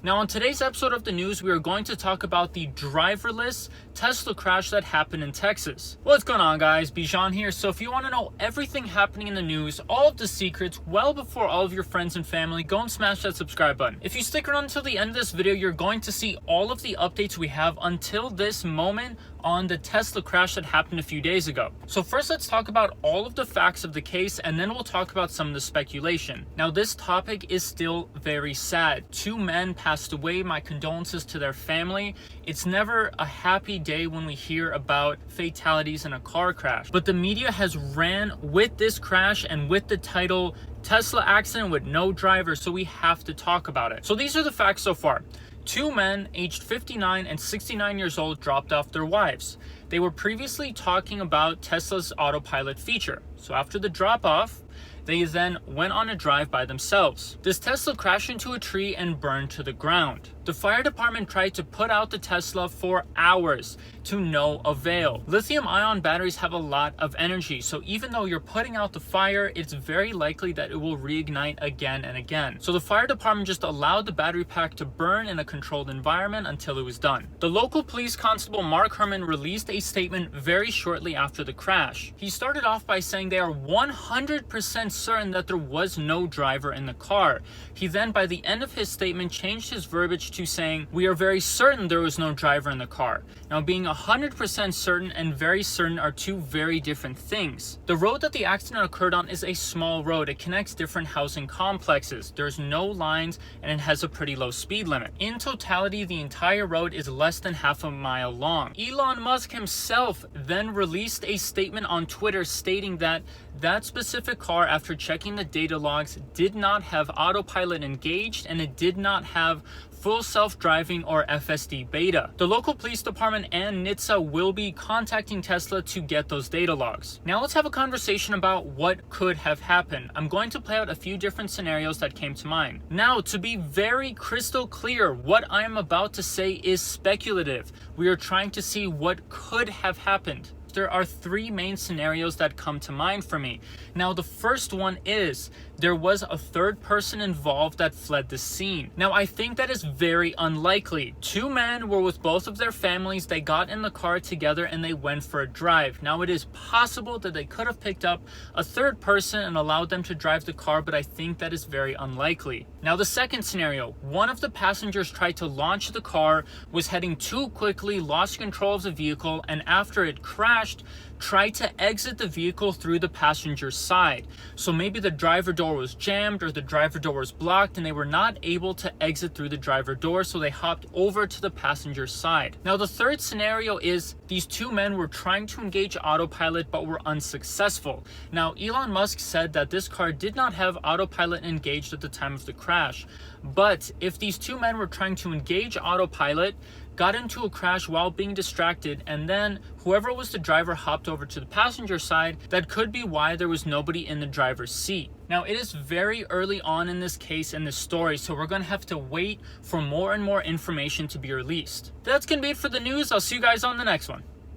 Now on today's episode of the news, we are going to talk about the driverless Tesla crash that happened in Texas. What's going on, guys? Bijan here. So if you want to know everything happening in the news, all of the secrets, well before all of your friends and family, go and smash that subscribe button. If you stick around until the end of this video, you're going to see all of the updates we have until this moment on the Tesla crash that happened a few days ago. So first, let's talk about all of the facts of the case, and then we'll talk about some of the speculation. Now, this topic is still very sad. 2 men passed away. My condolences to their family. It's never a happy day when we hear about fatalities in a car crash, but the media has ran with this crash and with the title Tesla accident with no driver, so we have to talk about it. So these are the facts so far. 2 men aged 59 and 69 years old dropped off their wives. They were previously talking about Tesla's Autopilot feature. So after the drop off, they then went on a drive by themselves. This Tesla crashed into a tree and burned to the ground. The fire department tried to put out the Tesla for hours to no avail. Lithium-ion batteries have a lot of energy, so even though you're putting out the fire, it's very likely that it will reignite again and again. So the fire department just allowed the battery pack to burn in a controlled environment until it was done. The local police constable Mark Herman released a statement very shortly after the crash. He started off by saying they are 100% certain that there was no driver in the car. He then, by the end of his statement, changed his verbiage to saying, "We are very certain there was no driver in the car." Now, being 100% certain and very certain are two very different things. The road that the accident occurred on is a small road. It connects different housing complexes. There's no lines and it has a pretty low speed limit. In totality, the entire road is less than half a mile long. Elon Musk himself then released a statement on Twitter stating that that specific car, after checking the data logs, did not have autopilot engaged and it did not have full self-driving or FSD Beta. The local police department and NHTSA will be contacting Tesla to get those data logs. Now let's have a conversation about what could have happened. I'm going to play out a few different scenarios that came to mind. Now, to be very crystal clear, what I am about to say is speculative. We are trying to see what could have happened. There are 3 main scenarios that come to mind for me. Now, the first one is there was a third person involved that fled the scene. Now, I think that is very unlikely. 2 men were with both of their families. They got in the car together and they went for a drive. Now, it is possible that they could have picked up a third person and allowed them to drive the car, but I think that is very unlikely. Now, the second scenario, one of the passengers tried to launch the car, was heading too quickly, lost control of the vehicle, and after it crashed, tried to exit the vehicle through the passenger side. So maybe the driver door was jammed or the driver door was blocked and they were not able to exit through the driver door, so they hopped over to the passenger side. Now, the third scenario is these 2 men were trying to engage autopilot but were unsuccessful. Now, Elon Musk said that this car did not have autopilot engaged at the time of the crash, but if these 2 men were trying to engage autopilot, got into a crash while being distracted, and then whoever was the driver hopped over to the passenger side, that could be why there was nobody in the driver's seat. Now, it is very early on in this case, in this story, so we're going to have to wait for more and more information to be released. That's going to be it for the news. I'll see you guys on the next one.